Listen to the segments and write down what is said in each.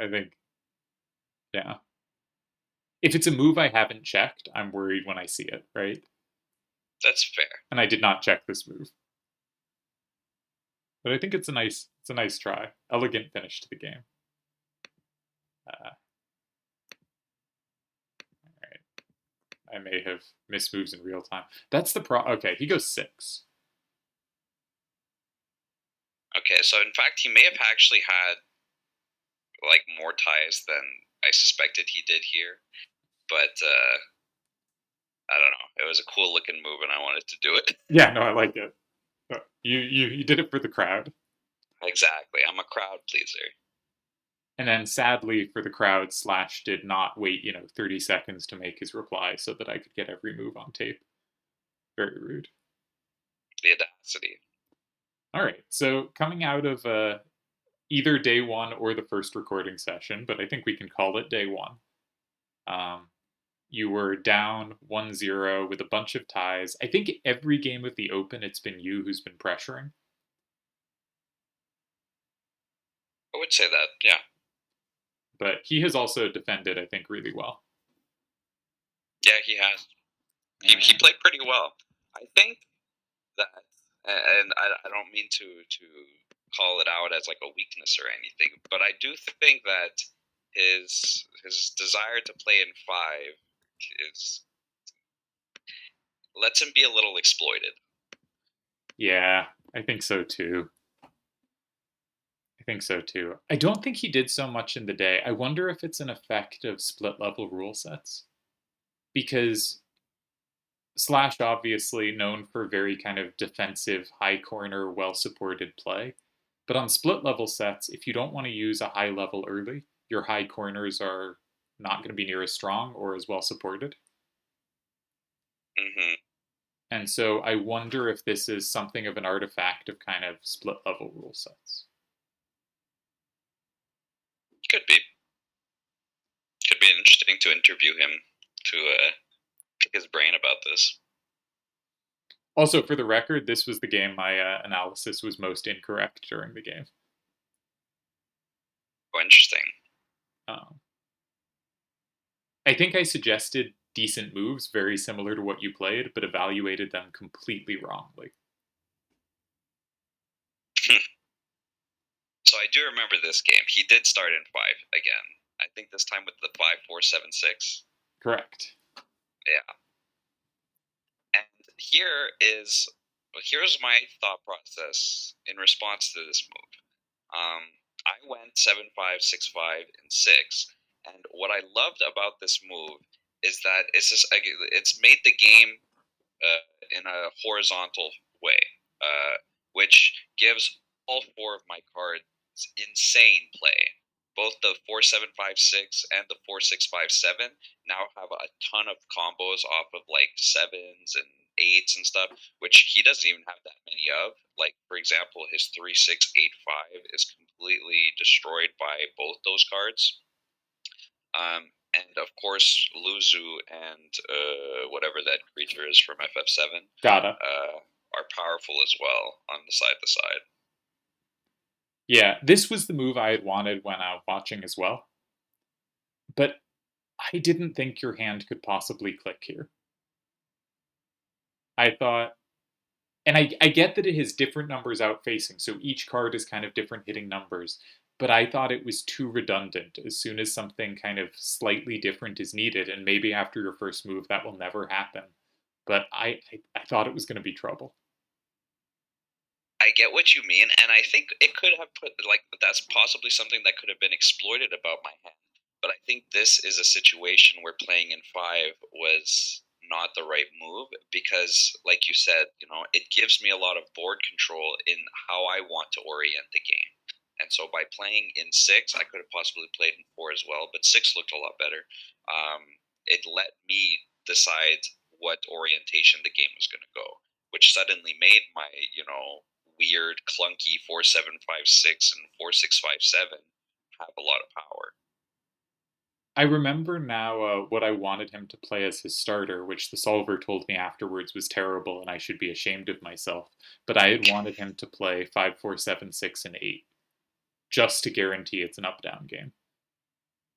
I think, yeah. If it's a move I haven't checked, I'm worried when I see it, right? That's fair. And I did not check this move. But I think it's a nice try. Elegant finish to the game. All right. I may have missed moves in real time. That's the pro. Okay, he goes 6. Okay, so in fact, he may have actually had like more ties than I suspected he did here, but I don't know. It was a cool looking move, and I wanted to do it. Yeah, no, I like it. You did it for the crowd. Exactly. I'm a crowd pleaser. And then sadly for the crowd, Slash did not wait, 30 seconds to make his reply so that I could get every move on tape. Very rude. The audacity. All right, so coming out of either day one or the first recording session, but I think we can call it day one. Um, you were down 1-0 with a bunch of ties. I think every game of the Open, it's been you who's been pressuring. I would say that, yeah. But he has also defended, I think, really well. Yeah, he has. He played pretty well. I think that, and I don't mean to call it out as like a weakness or anything, but I do think that his desire to play in five is lets him be a little exploited. Yeah, I think so too. I think so too. I don't think he did so much in the day. I wonder if it's an effect of split level rule sets. Because Slash obviously known for very kind of defensive, high corner, well supported play. But on split level sets, if you don't want to use a high level early, your high corners are not going to be near as strong or as well supported. Mm-hmm. And so I wonder if this is something of an artifact of kind of split level rule sets. Could be. Could be interesting to interview him to pick his brain about this. Also, for the record, this was the game my analysis was most incorrect during the game. Oh, interesting. Um, I think I suggested decent moves, very similar to what you played, but evaluated them completely wrongly. So I do remember this game. He did start in five again. I think this time with the 5-4-7-6. Correct. Yeah. And here's my thought process in response to this move. I went 7-5, 6-5, and 6. And what I loved about this move is that it's made the game in a horizontal way, uh, which gives all four of my cards insane play. Both the 4-7-5-6 and the 4-6-5-7 now have a ton of combos off of like sevens and eights and stuff, which he doesn't even have that many of. Like for example, his 3-6-8-5 is completely destroyed by both those cards. And of course, Luzu and whatever that creature is from FF7 Gotta. are powerful as well on the side to side. Yeah, this was the move I had wanted when watching as well. But I didn't think your hand could possibly click here. I thought, and I get that it has different numbers out facing, so each card is kind of different hitting numbers. But I thought it was too redundant as soon as something kind of slightly different is needed, and maybe after your first move that will never happen. But I thought it was going to be trouble. I get what you mean, and I think it could have put like that's possibly something that could have been exploited about my hand. But I think this is a situation where playing in five was not the right move because, like you said, it gives me a lot of board control in how I want to orient the game. And so by playing in six, I could have possibly played in four as well, but six looked a lot better. It let me decide what orientation the game was going to go, which suddenly made my, weird, clunky 4-7-5-6 and 4-6-5-7 have a lot of power. I remember now what I wanted him to play as his starter, which the solver told me afterwards was terrible and I should be ashamed of myself. But I had wanted him to play 5-4-7-6 and 8, just to guarantee it's an up down game.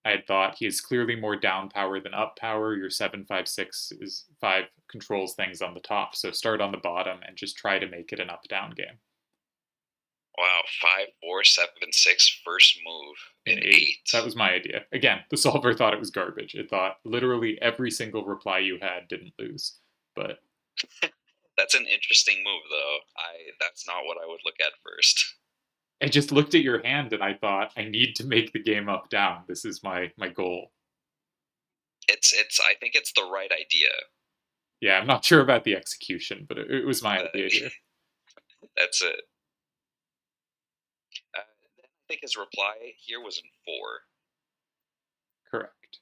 I had thought he is clearly more down power than up power. Your 756 is 5 controls things on the top, so start on the bottom and just try to make it an up down game. Wow, 5 4 7 6 first move In in 8. That 8. was my idea. Again, the solver thought it was garbage. It thought literally every single reply you had didn't lose. But That's an interesting move, though. That's not what I would look at first. I just looked at your hand and I thought, I need to make the game up down. This is my goal. It's. I think it's the right idea. Yeah, I'm not sure about the execution, but it was my Uh, idea here. that's it. Then I think his reply here was in 4. Correct.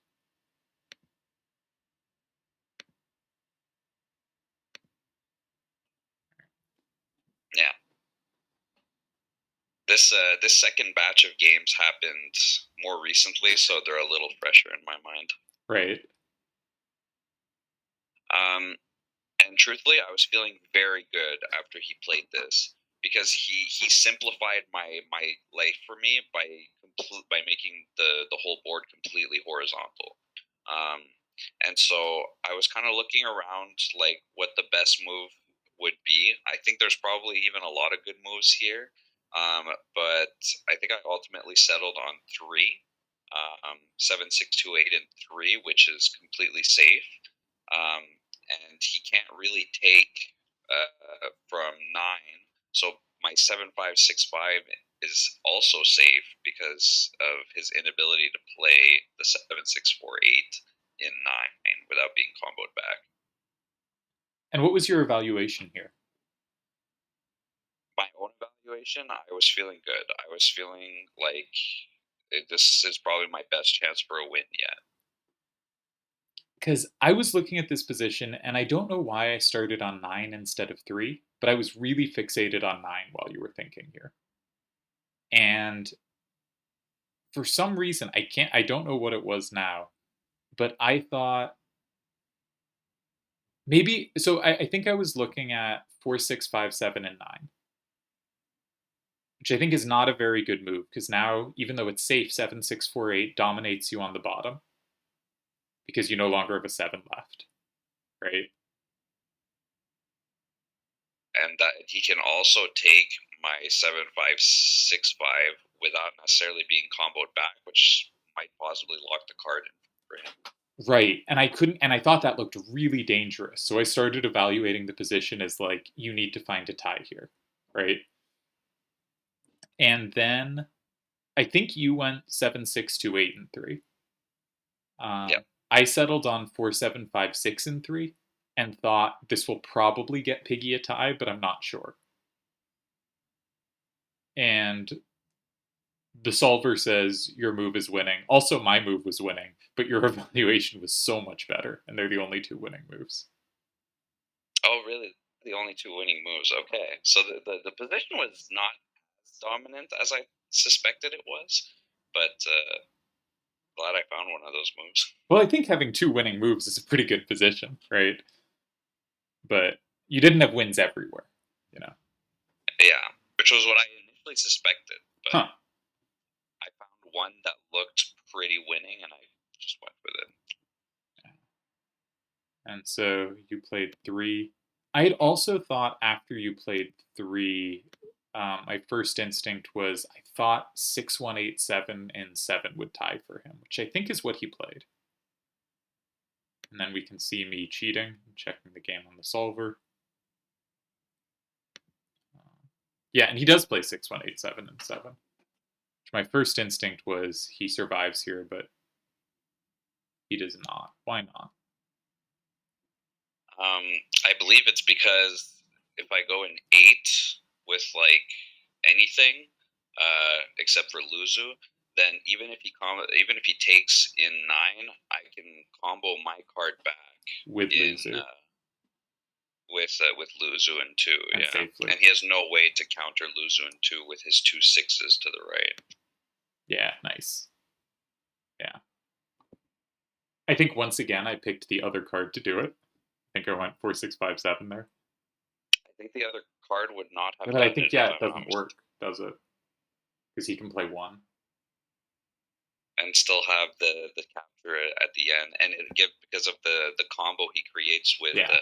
Yeah. This second batch of games happened more recently, so they're a little fresher in my mind. Right. Um, and truthfully, I was feeling very good after he played this because he simplified my life for me by making the whole board completely horizontal. Um, and so I was kind of looking around like what the best move would be. I think there's probably even a lot of good moves here, but I think I ultimately settled on 3, 7 6 2 8 and 3, which is completely safe. Um, and he can't really take from 9. So my 7 5 6 5 is also safe because of his inability to play the 7 6 4 8 in 9 without being comboed back. And what was your evaluation here? My own evaluation, I was feeling good. I was feeling like this is probably my best chance for a win yet. Because I was looking at this position and I don't know why I started on 9 instead of 3, but I was really fixated on 9 while you were thinking here. And for some reason, I don't know what it was now, but I thought maybe, so I think I was looking at 4 6 5 7 and 9, which I think is not a very good move because now, even though it's safe, 7 6 4 8 dominates you on the bottom because you no longer have a 7 left, right? And that he can also take my 7 5 6 5 without necessarily being comboed back, which might possibly lock the card in for him. Right. And I couldn't, and I thought that looked really dangerous. So I started evaluating the position as like, you need to find a tie here, right? And then I think you went 7 6 2 8 and 3. Yeah, I settled on 4 7 5 6 and 3 and thought this will probably get Piggy a tie, but I'm not sure. And the solver says your move is winning. Also, my move was winning, but your evaluation was so much better, and they're the only 2 winning moves. oh, really? The only 2 winning moves. Okay. So the position was not as dominant as I suspected it was, but glad I found one of those moves. Well, I think having 2 winning moves is a pretty good position, right? But you didn't have wins everywhere, you know. Yeah, which was what I initially suspected, but Huh. I found one that looked pretty winning, and I just went with it. And so you played 3. I had also thought after you played 3, my first instinct was I thought 6 1 8 7 and 7 would tie for him, which I think is what he played. And then we can see me cheating, checking the game on the solver. Yeah, and he does play 6 1 8 7 and 7. My first instinct was he survives here, but he does not. Why not? I believe it's because if I go in 8 with like anything, except for Luzu, then even if he takes in 9, I can combo my card back With in Luzu with Luzu and 2, and yeah, safely. and he has no way to counter Luzu and 2 with his 2 6s to the right. Yeah, nice. Yeah. I think once again I picked the other card to do it. I think I went 4 6 5 7 there. I think the other card would not have But I done think it if yeah, it I'm not doesn't mistaken. work, does it? Because he can play 1. and still have the capture at the end, and it give because of the combo he creates with Yeah.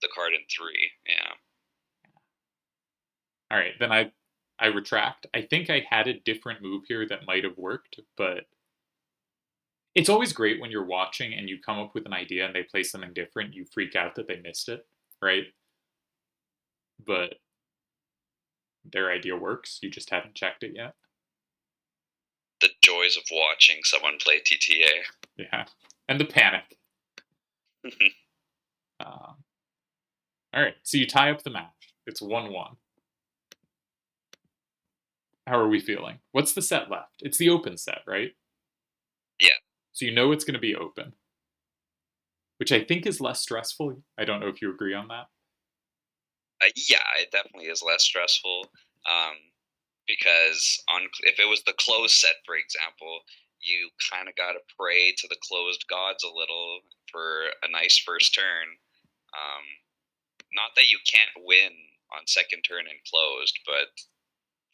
the card in three. Yeah. All right, then I retract. I think I had a different move here that might have worked, but it's always great when you're watching and you come up with an idea and they play something different. You freak out that they missed it, right? But their idea works. You just haven't checked it yet. The joys of watching someone play TTA. Yeah, and the panic. Um, all right, so you tie up the match. It's 1-1. How are we feeling? What's the set left? It's the open set, right? Yeah. So you know it's going to be open, which I think is less stressful. I don't know if you agree on that. Yeah, it definitely is less stressful. Um, because on if it was the closed set, for example, you kind of got to pray to the closed gods a little for a nice first turn. Um, Not that you can't win on second turn and closed, but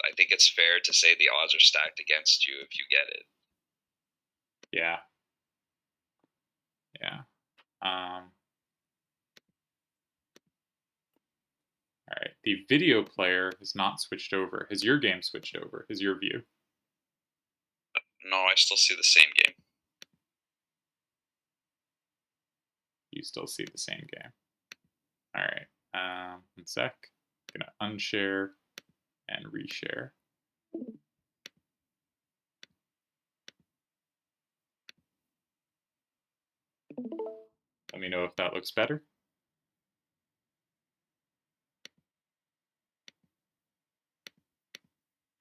I think it's fair to say the odds are stacked against you if you get it. Yeah, yeah. All right. The video player has not switched over. Has your game switched over? Has your view? No, I still see the same game. You still see the same game. All right. 1 sec. Gonna unshare and reshare. Let me know if that looks better.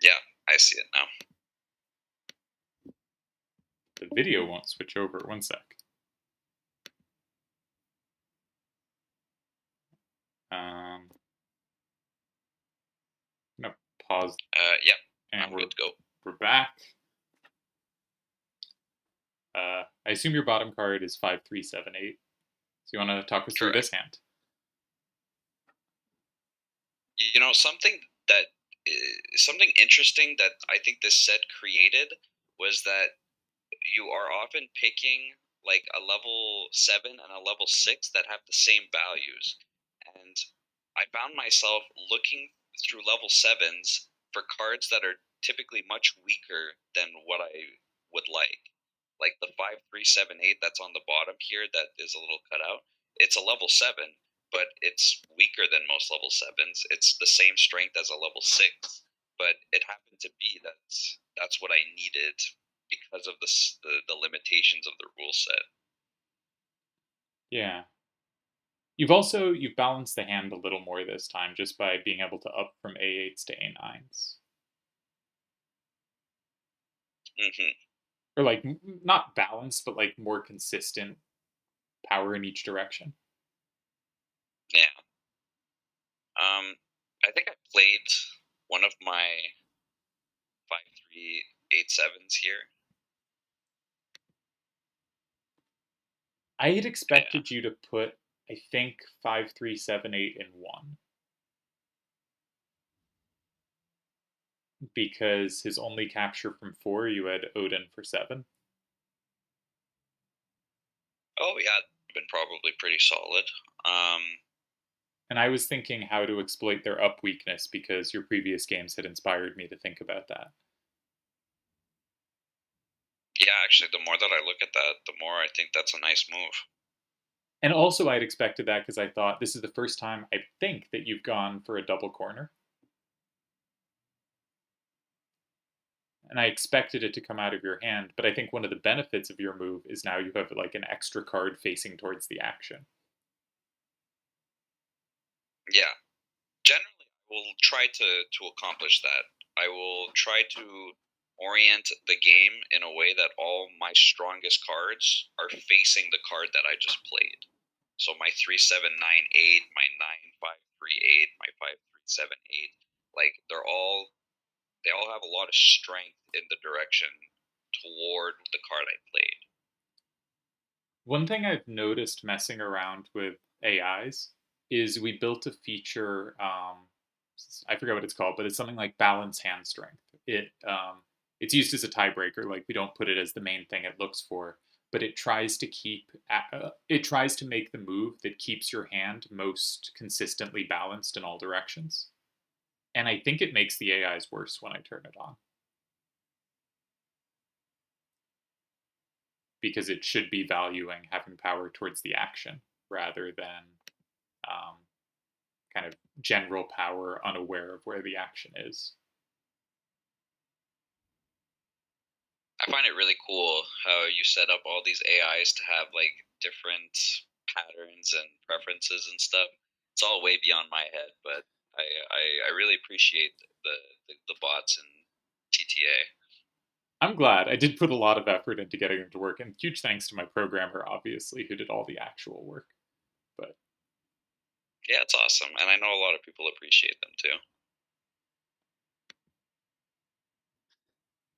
Yeah, I see it now. The video won't switch over. 1 sec. I'm gonna pause Yeah, and I'm good to go. we're back. I assume your bottom card is 5-3-7-8. So you want to talk us through this Correct. hand? You know, something interesting that I think this set created was that you are often picking like a level 7 and a level 6 that have the same values. And I found myself looking through level 7s for cards that are typically much weaker than what I would like. Like the 5-3-7-8 that's on the bottom here that is a little cut out. It's a level 7, but it's weaker than most level 7s. It's the same strength as a level 6, but it happened to be that that's what I needed because of the limitations of the rule set. Yeah. You've balanced the hand a little more this time just by being able to up from A8s to A9s. Hmm. Or like not balanced, but like more consistent power in each direction. Yeah. I think I played one of my 5-3-8-7s here. I had Yeah. expected you to put, I think, 5-3-7-8 in one because his only capture from 4, you had Odin for 7. Oh yeah, been probably pretty solid. Um, And I was thinking how to exploit their up weakness because your previous games had inspired me to think about that. yeah, actually, the more that I look at that, the more I think that's a nice move. And also, I'd expected that because I thought this is the first time I think that you've gone for a double corner. And I expected it to come out of your hand, but I think one of the benefits of your move is now you have like an extra card facing towards the action. Yeah, generally, I will try to accomplish that. I will try to orient the game in a way that all my strongest cards are facing the card that I just played. So my 3-7-9-8, my 9-5-3-8, my 5-3-7-8, like they all have a lot of strength in the direction toward the card I played. One thing I've noticed messing around with AIs is we built a feature. I forget what it's called, but it's something like balance hand strength. It's used as a tiebreaker. Like we don't put it as the main thing it looks for, but it tries to make the move that keeps your hand most consistently balanced in all directions. And I think it makes the AIs worse when I turn it on because it should be valuing having power towards the action rather than um, kind of general power unaware of where the action is. I find it really cool how you set up all these AIs to have like different patterns and preferences and stuff. It's all way beyond my head, but I really appreciate the bots in TTA. I'm glad. I did put a lot of effort into getting them to work, and huge thanks to my programmer, obviously, who did all the actual work. But Yeah, it's awesome, and I know a lot of people appreciate them too.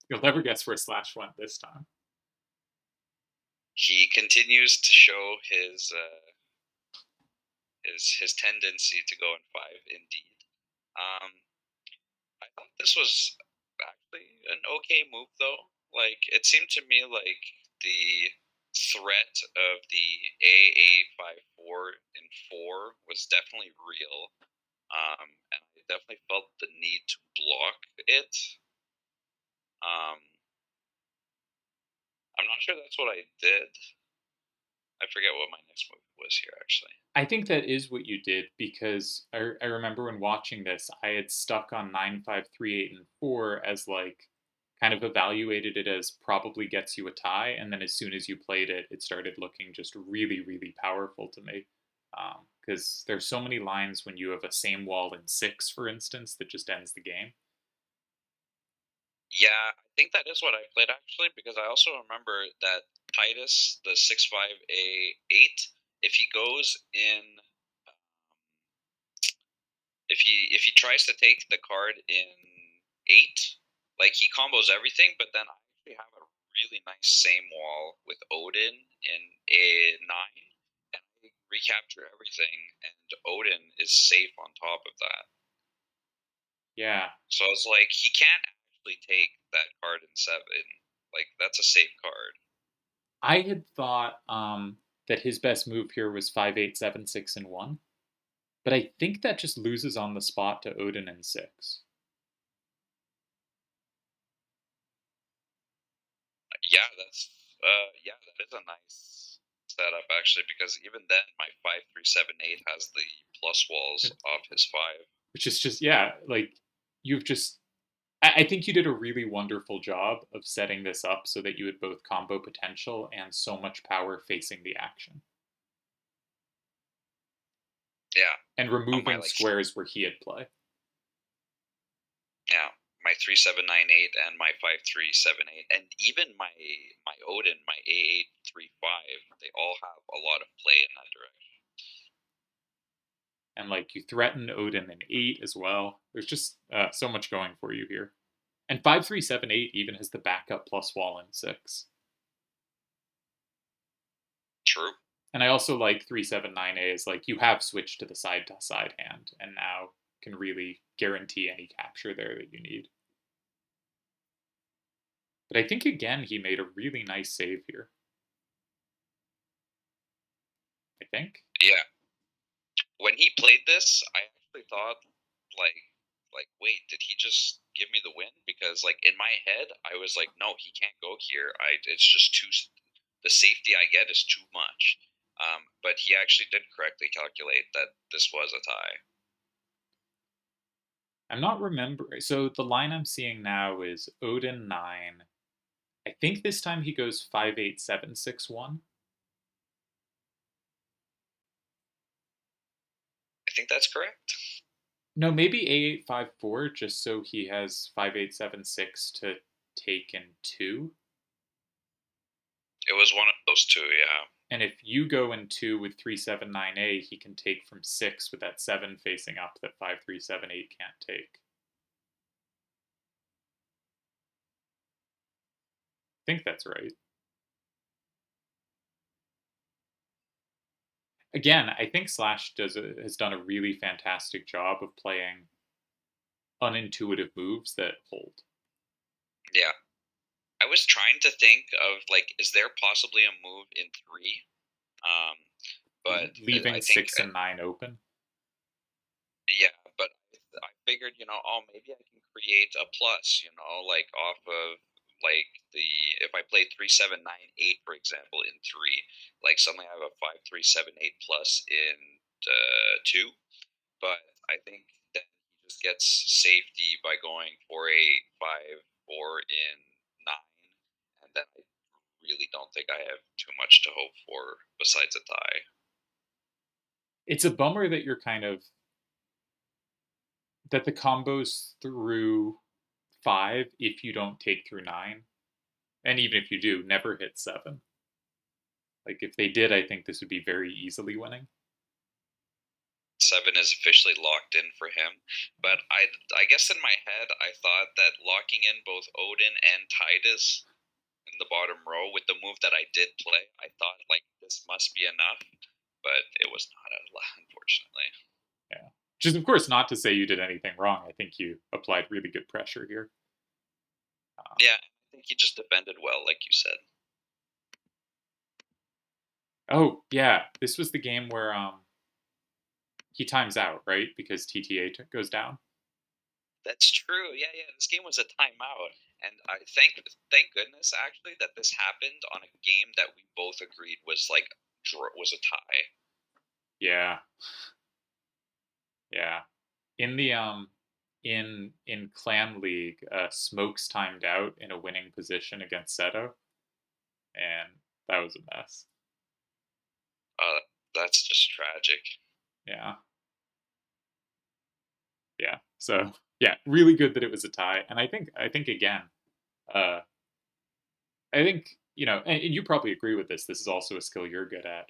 you'll never guess where Slash went this time. He continues to show his tendency to go in five, indeed. Um, I thought this was actually an okay move, though. Like, it seemed to me like the threat of the AA54 in 4 was definitely real. And I definitely felt the need to block it. Um, I'm not sure that's what I did. I forget what my next move was here, actually. I think that is what you did because I remember when watching this, I had stuck on 9, 5, 3, 8, and 4 as like kind of evaluated it as probably gets you a tie. And then as soon as you played it, it started looking just really, really powerful to me. Because there's so many lines when you have a same wall in 6, for instance, that just ends the game. Yeah, I think that is what I played actually, because I also remember that Titus, the 6-5-A-8, if he goes in, if he tries to take the card in 8, like he combos everything, but then I actually have a really nice same wall with Odin in A9, and I recapture everything, and Odin is safe on top of that. Yeah. So I was like, he can't actually take that card in 7. Like, that's a safe card. I had thought that his best move here was 5, 8, 7, 6, and 1. But I think that just loses on the spot to Odin in 6. Yeah, that is a nice setup actually, because even then my 5-3-7-8 has the plus walls off his 5. Which is just, yeah, like you've just. I think you did a really wonderful job of setting this up so that you had both combo potential and so much power facing the action. Yeah, And on my removing like squares where he had play. yeah, my 3-7-9-8 and my 5-3-7-8, and even my Odin, my A8-3-5, they all have a lot of play in that direction. And like you threaten Odin in 8 as well. There's just so much going for you here. And 5, 3, 7, 8 even has the backup plus wall in 6. True. And I also like 3, 7, 9 A is like you have switched to the side hand and now can really guarantee any capture there that you need. But I think again he made a really nice save here. I think. Yeah, when he played this, I actually thought like wait, did he just give me the win? Because like in my head, I was like, no, he can't go here. It's just too. The safety I get is too much. But he actually did correctly calculate that this was a tie. I'm not remembering. So the line I'm seeing now is Odin 9. I think this time he goes 5, 8, 7, 6, 1. I think that's correct. No, maybe A8, 5, 4, just so he has 5, 8, 7, 6 to take in 2. It was one of those two, yeah. And if you go in 2 with 3, 7, 9 A, he can take from 6 with that 7 facing up that 5, 3, 7, 8 can't take. I think that's right. Again, I think Slash has done a really fantastic job of playing unintuitive moves that hold. Yeah. I was trying to think of like, is there possibly a move in three? Um, but I Leaving think 6 and 9 open. yeah, but I figured, oh, maybe I can create a plus, like off of like the if I play 3 7 9 8, for example, in three, like suddenly I have a 5 3 7 8 plus in two. But I think that he just gets safety by going 4 8 5 4 in nine, and then I really don't think I have too much to hope for besides a tie. It's a bummer that you're kind of that the combos through 5, if you don't take through 9, and even if you do, never hit 7. Like if they did, I think this would be very easily winning. Seven is officially locked in for him, but I guess in my head I thought that locking in both Odin and Titus in the bottom row with the move that I did play, I thought like this must be enough, but it was not, unfortunately. Yeah. Which is, of course, not to say you did anything wrong. I think you applied really good pressure here. Um, Yeah, I think he just defended well, like you said. oh, yeah. This was the game where he times out, right? Because TTA goes down. That's true. Yeah, yeah. This game was a timeout, and I thank goodness actually that this happened on a game that we both agreed was like was a tie. Yeah. Yeah. In the in Clan League, Smokes timed out in a winning position against Seto, and that was a mess. Uh, that's just tragic. Yeah. Yeah. So yeah, really good that it was a tie. And I think again, uh I think, and you probably agree with this, this is also a skill you're good at.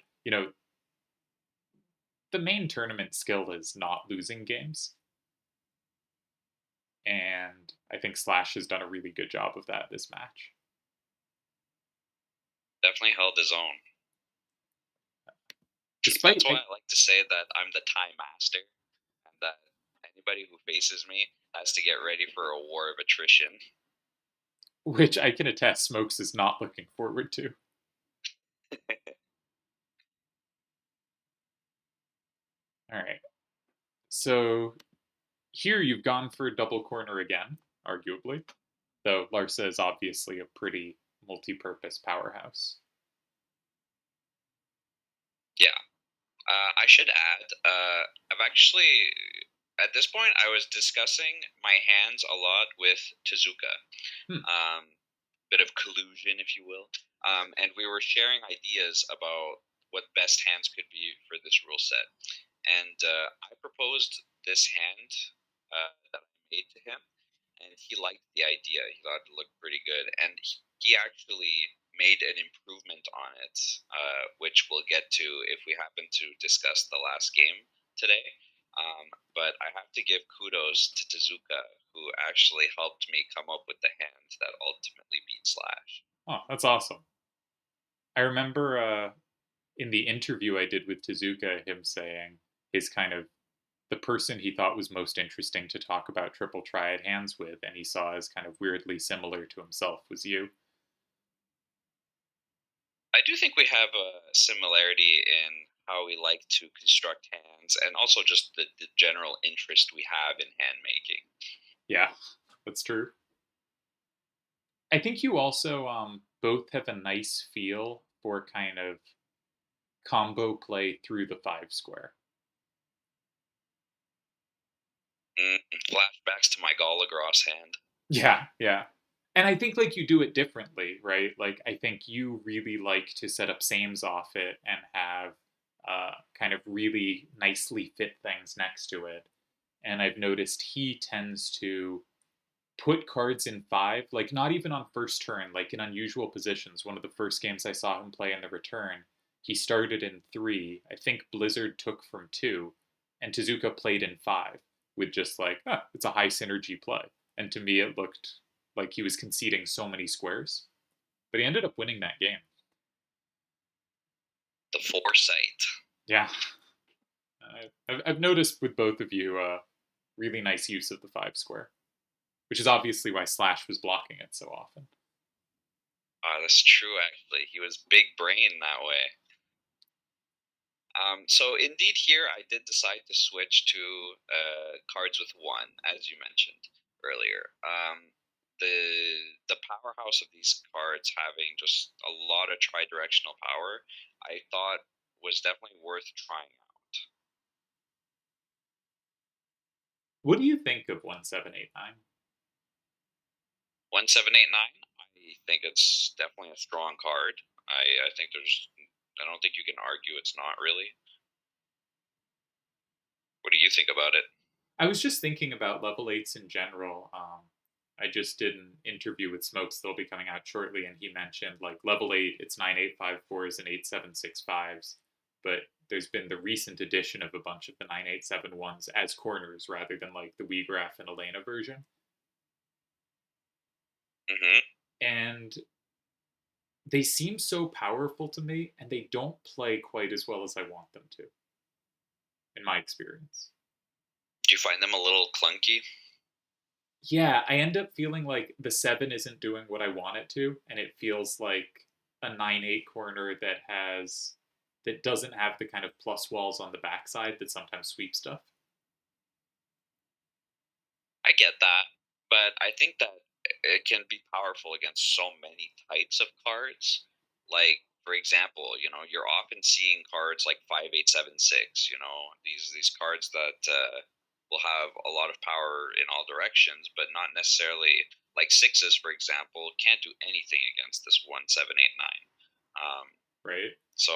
The main tournament skill is not losing games. And I think Slash has done a really good job of that this match. Definitely held his own. Despite That's why I like to say that I'm the tie master, and that anybody who faces me has to get ready for a war of attrition. which I can attest Smokes is not looking forward to. All right. So here you've gone for a double corner again, arguably. Though Larsa is obviously a pretty multi-purpose powerhouse. Yeah, I should add, I've actually, at this point, I was discussing my hands a lot with Tezuka. Hmm. Bit of collusion, if you will. And we were sharing ideas about what best hands could be for this rule set. And I proposed this hand that I made to him, and he liked the idea. He thought it looked pretty good, and he actually made an improvement on it, which we'll get to if we happen to discuss the last game today. But I have to give kudos to Tezuka, who actually helped me come up with the hand that ultimately beat Slash. Oh, that's awesome. I remember in the interview I did with Tezuka, him saying his kind of the person he thought was most interesting to talk about triple triad hands with, and he saw as kind of weirdly similar to himself, was you. I do think we have a similarity in how we like to construct hands, and also just the general interest we have in hand making. Yeah, that's true. I think you also both have a nice feel for kind of combo play through the 5 square. Flashbacks to my Gallagross hand. Yeah, yeah. And I think like you do it differently, right? Like I think you really like to set up sames off it and have kind of really nicely fit things next to it. And I've noticed he tends to put cards in 5, like not even on first turn, like in unusual positions. One of the first games I saw him play in the return, he started in 3. I think Blizzard took from 2, and Tezuka played in 5 with just like, it's a high synergy play. And to me, it looked like he was conceding so many squares, but he ended up winning that game. The foresight. Yeah, I've noticed with both of you, really nice use of the 5 square, which is obviously why Slash was blocking it so often. That's true. Actually, he was big brain that way. So indeed, here I did decide to switch to cards with one, as you mentioned earlier. The powerhouse of these cards having just a lot of tri-directional power, I thought was definitely worth trying out. What do you think of 1789? 1789. I think it's definitely a strong card. I think there's. I don't think you can argue it's not really. What do you think about it? I was just thinking about level eights in general. I just did an interview with Smokes that'll be coming out shortly, and he mentioned like level eight, it's 9854s and 8765s, but there's been the recent addition of a bunch of the 9871s as corners rather than like the Weegraph and Elena version. Hmm. And they seem so powerful to me, and they don't play quite as well as I want them to, in my experience. Do you find them a little clunky? Yeah, I end up feeling like the seven isn't doing what I want it to, and it feels like a 9-8 corner that doesn't have the kind of plus walls on the backside that sometimes sweep stuff. I get that, but I think that it can be powerful against so many types of cards. Like, for example, you're often seeing cards like 5876. These cards that will have a lot of power in all directions, but not necessarily like sixes, for example, can't do anything against this 1789. Right? So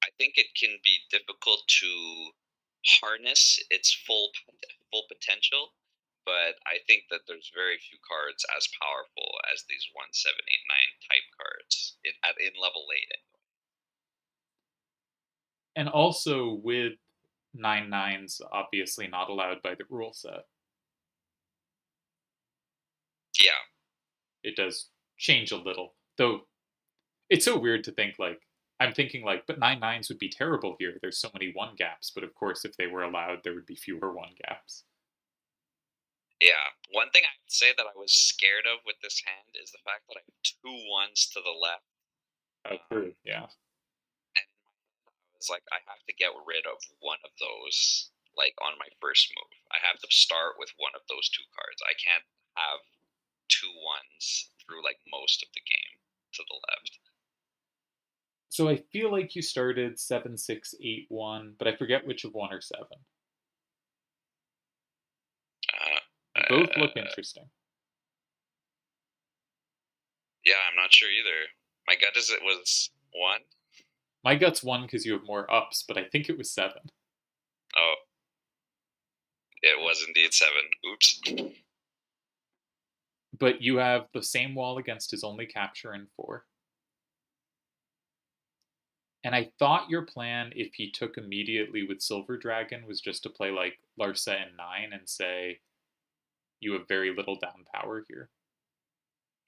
I think it can be difficult to harness its full potential, but I think that there's very few cards as powerful as these 1789 type cards in level 8. And also with 9-9s obviously not allowed by the rule set. Yeah, It does change a little. Though it's so weird to think like I'm thinking like, but 9-9s would be terrible here. There's so many one gaps, but of course if they were allowed there would be fewer one gaps. yeah. One thing I would say that I was scared of with this hand is the fact that I have two ones to the left. Oh, Um, true. Yeah. and it's like I have to get rid of one of those like on my first move. I have to start with one of those two cards. I can't have two ones through like most of the game to the left. So I feel like you started 7-6-8-1, but I forget which of one or seven. Uh, Both look uh, interesting. yeah, I'm not sure either. My gut is it was one. My gut's one because you have more ups, but I think it was seven. Oh, it was indeed seven. Oops. But you have the same wall against his only capture in four. And I thought your plan, if he took immediately with Silver Dragon, was just to play like Larsa and nine and say you have very little down power here.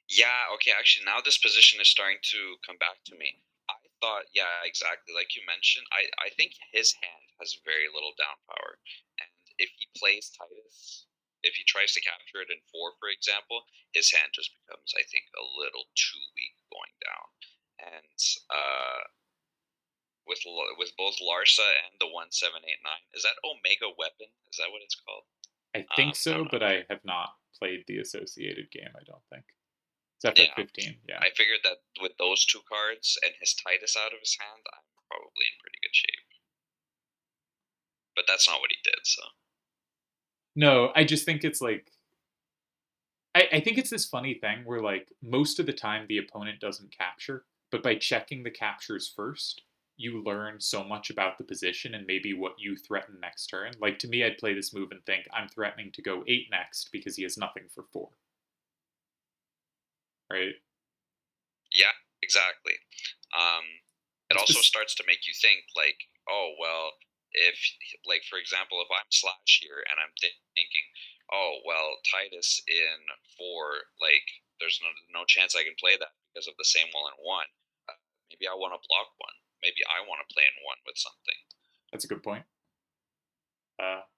Yeah, okay, actually, now this position is starting to come back to me. I thought, yeah, exactly. Like you mentioned, I think his hand has very little down power. And if he plays Titus, if he tries to capture it in four, for example, his hand just becomes, I think, a little too weak going down. And with both Larsa and the 1789, is that Omega Weapon? Is that what it's called? I think I'm so, not but I have not played the associated game, I don't think. It's Yeah, FF15, yeah. I figured that with those two cards and his Titus out of his hand, I'm probably in pretty good shape. But that's not what he did, so. No, I just think it's like I think it's this funny thing where like most of the time the opponent doesn't capture, but by checking the captures first, you learn so much about the position and maybe what you threaten next turn. Like to me, I'd play this move and think I'm threatening to go eight next because he has nothing for four, right? Yeah, exactly. Um, it It's also starts to make you think, like, oh, well, if, like, for example, if I'm Slash here and I'm thinking, oh, well, Titus in four, like, there's no chance I can play that because of the same wall in one. Maybe I want to block one. Maybe I want to play in one with something. that's a good point.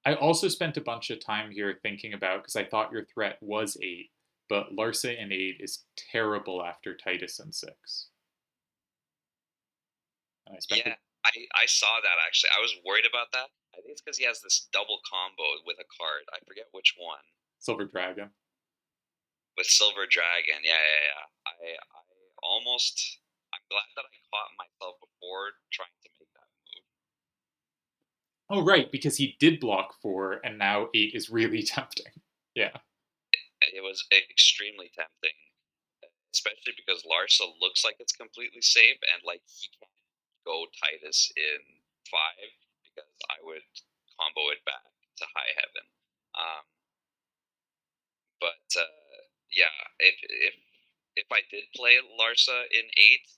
I also spent a bunch of time here thinking about because I thought your threat was eight. but Larsa in 8 is terrible after Titus in 6. And I spent Yeah, it. I saw that actually. I was worried about that. I think it's because he has this double combo with a card. I forget which one. Silver Dragon. With Silver Dragon. Yeah, yeah, yeah. I almost. I'm glad that I caught myself before trying to make that move. Oh, right, because he did block 4, and now 8 is really tempting. Yeah. It was extremely tempting, especially because Larsa looks like it's completely safe, and like he can't go Titus in 5 because I would combo it back to High Heaven. Um, but yeah, if I did play Larsa in 8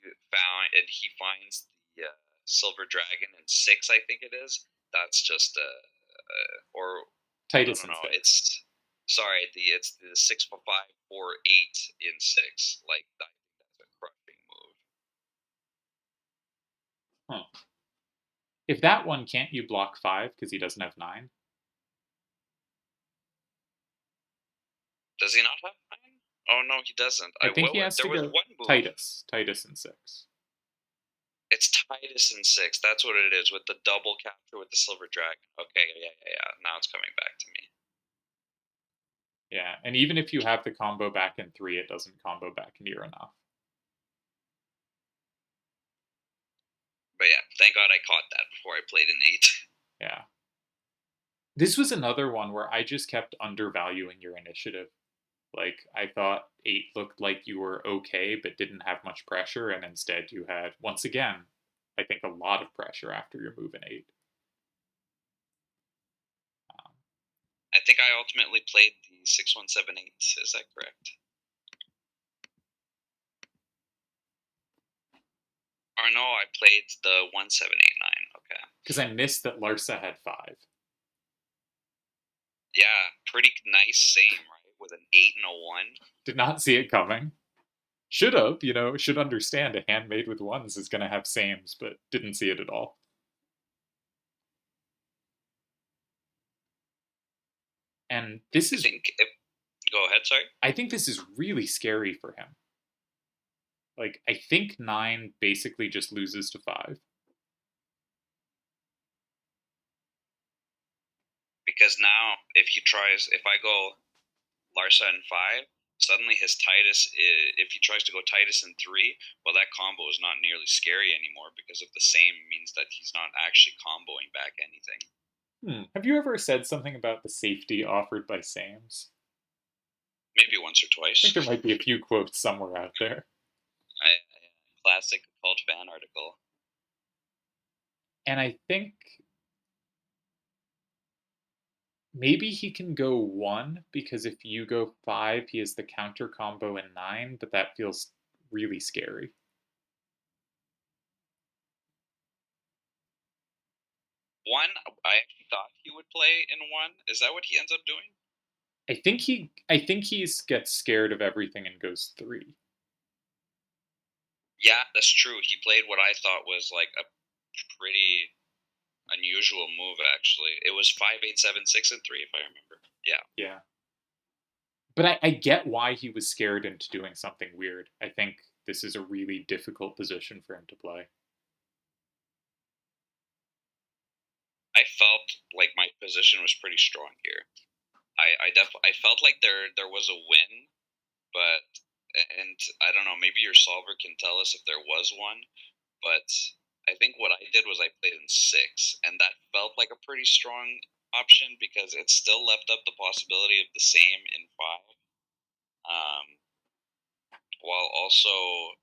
and he finds the Silver Dragon in 6, I think it is. That's just or no, Titus no, in no. 6. It's sorry. It's the 6 5 4 8 in 6. Like I think that's a crushing move. Huh. If that one, can't you block 5 because he doesn't have 9? Does he not have 9? Oh no, he doesn't. I think he has There to was go one move. Titus in 6. It's Titus in 6. That's what it is with the double capture with the Silver Dragon. Okay, yeah, yeah, yeah. Now it's coming back to me. Yeah, and even if you have the combo back in 3, it doesn't combo back near enough. But yeah, thank God I caught that before I played an 8. Yeah. This was another one where I just kept undervaluing your initiative. Like, I thought 8 looked like you were okay, but didn't have much pressure, and instead you had, once again, I think a lot of pressure after your move in 8. Um, I think I ultimately played the 6178. Is that correct? Or no, I played the 1789. Okay. Because I missed that Larsa had 5. Yeah, pretty nice same, right? With an 8 and a 1. Did not see it coming. Should have, should understand a hand made with 1s is going to have sames, but didn't see it at all. And this I is, think. Go ahead, sorry. I think this is really scary for him. Like, I think 9 basically just loses to 5. Because now, if I go Larsa in 5, suddenly his Titus, if he tries to go Titus in 3, well, that combo is not nearly scary anymore because of the same means that he's not actually comboing back anything. Have you ever said something about the safety offered by sames? Maybe once or I think twice. there might be a few quotes somewhere out there. Classic cult fan article. And I think maybe he can go 1 because if you go 5, he has the counter combo in 9, but that feels really scary. One, I actually thought he would play in 1. Is that what he ends up doing? I think he gets scared of everything and goes 3. Yeah, that's true. He played what I thought was like a pretty unusual move. Actually, it was 5 8 7 6 and 3, if I remember. Yeah, Yeah. But I get why he was scared into doing something weird. I think this is a really difficult position for him to play. I felt like my position was pretty strong here. I felt like there was a win, but and I don't know. Maybe your solver can tell us if there was one. But I think what I did was I played in 6, and that felt like a pretty strong option because it still left up the possibility of the same in 5, while also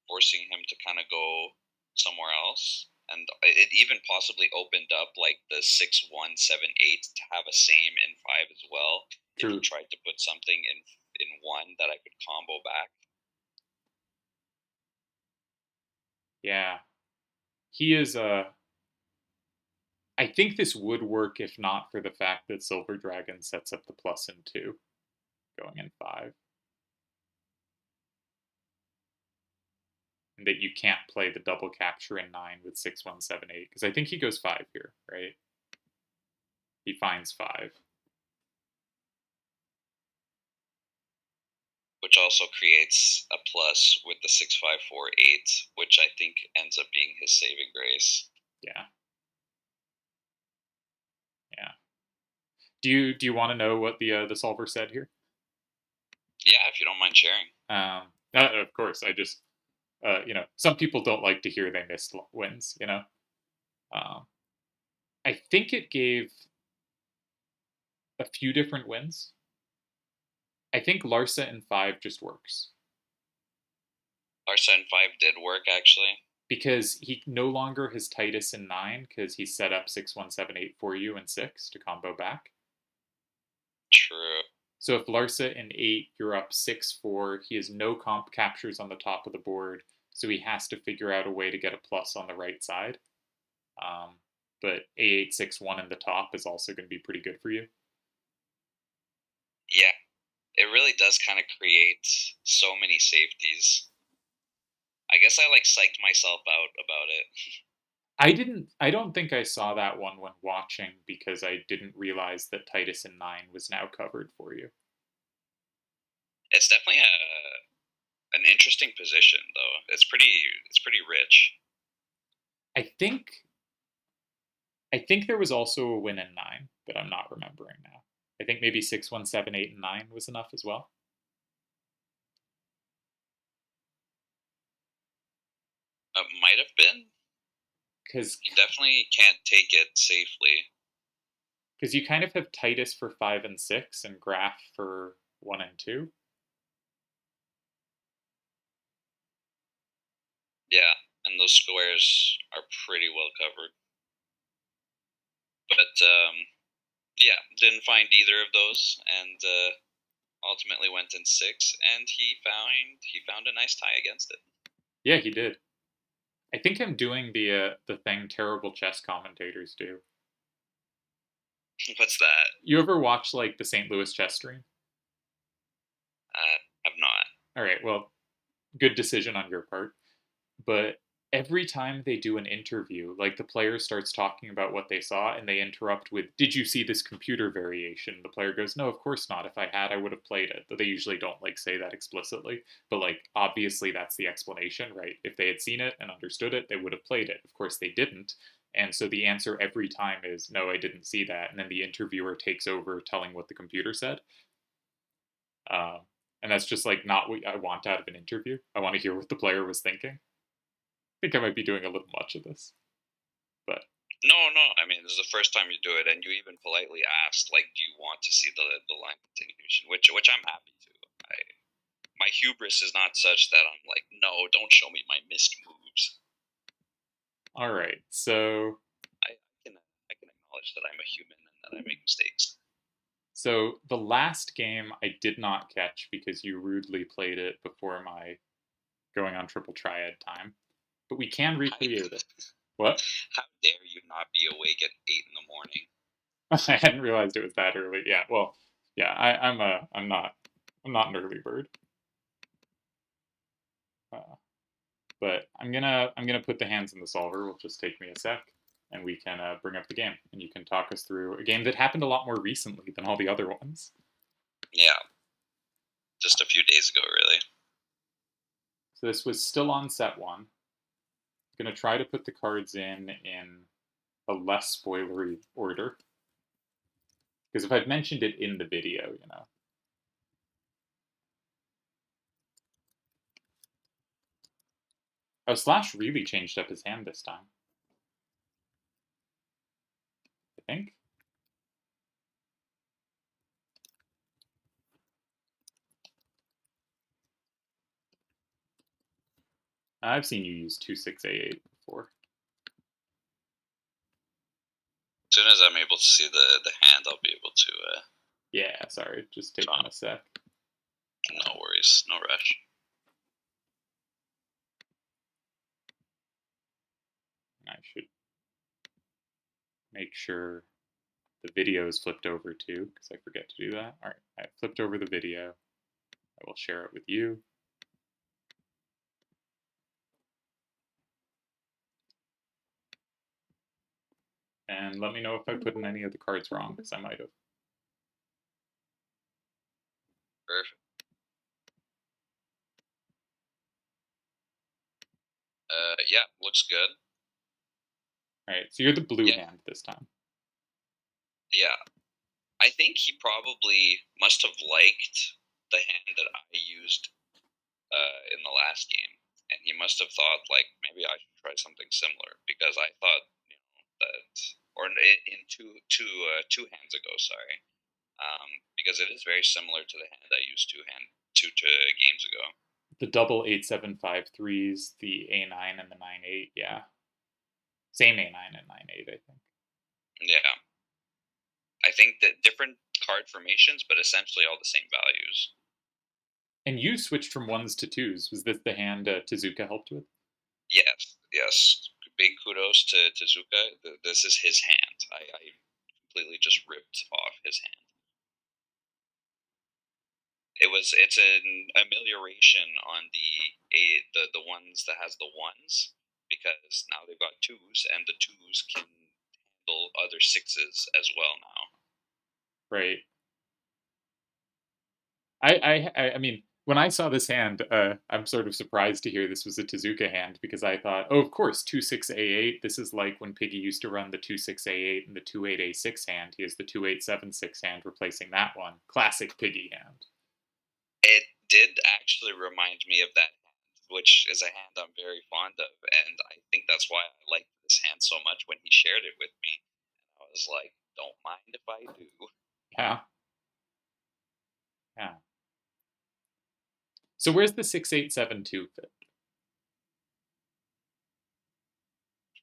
forcing him to kind of go somewhere else. And it even possibly opened up like the 6 1 7 8 to have a same in 5 as well. If he True. tried to put something in 1 that I could combo back. Yeah. He is a. I think this would work if not for the fact that Silver Dragon sets up the plus in 2, going in 5. And that you can't play the double capture in 9 with 6 1 7 8. Because I think he goes 5 here, right? He finds 5. which also creates a plus with the 6 5 4 8, which I think ends up being his saving grace. Yeah. Yeah. Do you want to know what the solver said here? Yeah, if you don't mind sharing. Of course, I just some people don't like to hear they missed wins. Um, I think it gave a few different wins. I think Larsa in 5 just works Larsa 5 did work actually. because he no longer has Titus in 9 because he set up 6 1 7 8 for you in 6 to combo back. True. So if Larsa in 8, you're up 6 4. He has no comp captures on the top of the board, so he has to figure out a way to get a plus on the right side. Um, but A8 6 1 in the top is also going to be pretty good for you. Yeah, it really does kind of create so many safeties. I guess I like psyched myself out about it. I don't think I saw that one when watching because I didn't realize that Titus in 9 was now covered for you. It's definitely an interesting position though. It's pretty rich. I think I think there was also a win in 9, but I'm not remembering now. I think maybe 6 1 7 8 and 9 was enough as well. Might have been. Because You definitely can't take it safely. you kind of have Titus for 5 and 6 and Graph for 1 and 2. Yeah, and those squares are pretty well covered. But yeah, didn't find either of those, and ultimately went in 6, and he found a nice tie against it. Yeah, he did. I think I'm doing the thing terrible chess commentators do. What's that? You ever watch like the St. Louis chess stream? I've not. All right, well, good decision on your part. But every time they do an interview, like the player starts talking about what they saw and they interrupt with, "Did you see this computer variation?" The player goes, "No, of course not. If I had, I would have played it." But they usually don't like say that explicitly. But like obviously that's the explanation, right? If they had seen it and understood it, they would have played it. Of course they didn't. And so the answer every time is, "No, I didn't see that." And then the interviewer takes over telling what the computer said. Um, and that's just like not what I want out of an interview. I want to hear what the player was thinking. I think I might be doing a little much of this, but No, no. I mean, this is the first time you do it, and you even politely asked, like, "Do you want to see the line continuation?" Which I'm happy to. I My hubris is not such that I'm like, "No, don't show me my missed moves." all right. I can acknowledge that I'm a human and that I make mistakes. So the last game I did not catch because you rudely played it before my going on triple triad time, but we can How, recreate it. What? how dare you not be awake at 8 in the morning? I hadn't realized it was that early. Yeah. Well, yeah. I'm not an early bird. Uh, but I'm gonna put the hands in the solver. Will just take me a sec, and we can bring up the game, and you can talk us through a game that happened a lot more recently than all the other ones. Yeah, just a few days ago, really. So this was still on set 1. Going to try to put the cards in a less spoilery order because if I've mentioned it in the video, Oh, Slash really changed up his hand this time. I think. I've seen you use 2 6 A8 before. As soon as I'm able to see the hand, I'll be able to. Yeah, sorry, just taking a sec. No worries, no rush. I should make sure the video is flipped over too because I forget to do that. All right, I flipped over the video. I will share it with you. And let me know if I put in any of the cards wrong because I might have. Perfect. Yeah, looks good. All right, so you're the blue Yeah, hand this time. yeah. I think he probably must have liked the hand that I used in the last game, and he must have thought like maybe I should try something similar because I thought that, or in two hands ago, sorry, because it is very similar to the hand I used two games ago. The double 8 7 5 3s, the A9 and the 9 8. Yeah, same A9 and 9 8. I think. Yeah, I think that different card formations, but essentially all the same values. And you switched from ones to twos. Was this the hand Tezuka helped with? Yes, yes. Big kudos to Tezuka. This is his hand. I completely just ripped off his hand. It's an amelioration on the ones that has the ones because now they've got twos and the twos can handle other sixes as well now. Right. I mean, when I saw this hand, I'm sort of surprised to hear this was a Tezuka hand because I thought, oh, of course, 2 6 A 8. This is like when Piggy used to run the 2 6 A 8 and the 2 8 A 6 hand. He has the 2 8 7 6 hand replacing that one. Classic Piggy hand. It did actually remind me of that hand, which is a hand I'm very fond of, and I think that's why I liked this hand so much when he shared it with me. I was like, don't mind if I do. Yeah, yeah. So where's the 6 8 7 2 fit?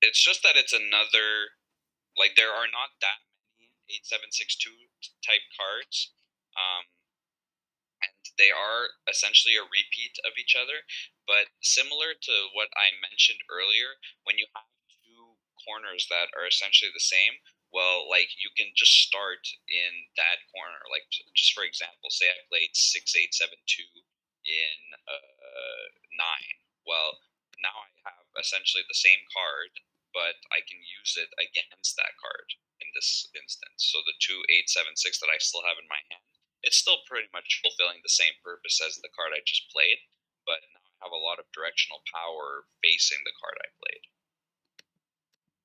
It's just that it's another, like, there are not that many 8762 type cards. Um, and they are essentially a repeat of each other. But similar to what I mentioned earlier, when you have two corners that are essentially the same, well, like you can just start in that corner. Like just for example, say I played 6 8 7 2 in nine. Well, now I have essentially the same card, but I can use it against that card in this instance. So the 2 8 7 6 that I still have in my hand, it's still pretty much fulfilling the same purpose as the card I just played, but now I have a lot of directional power facing the card I played.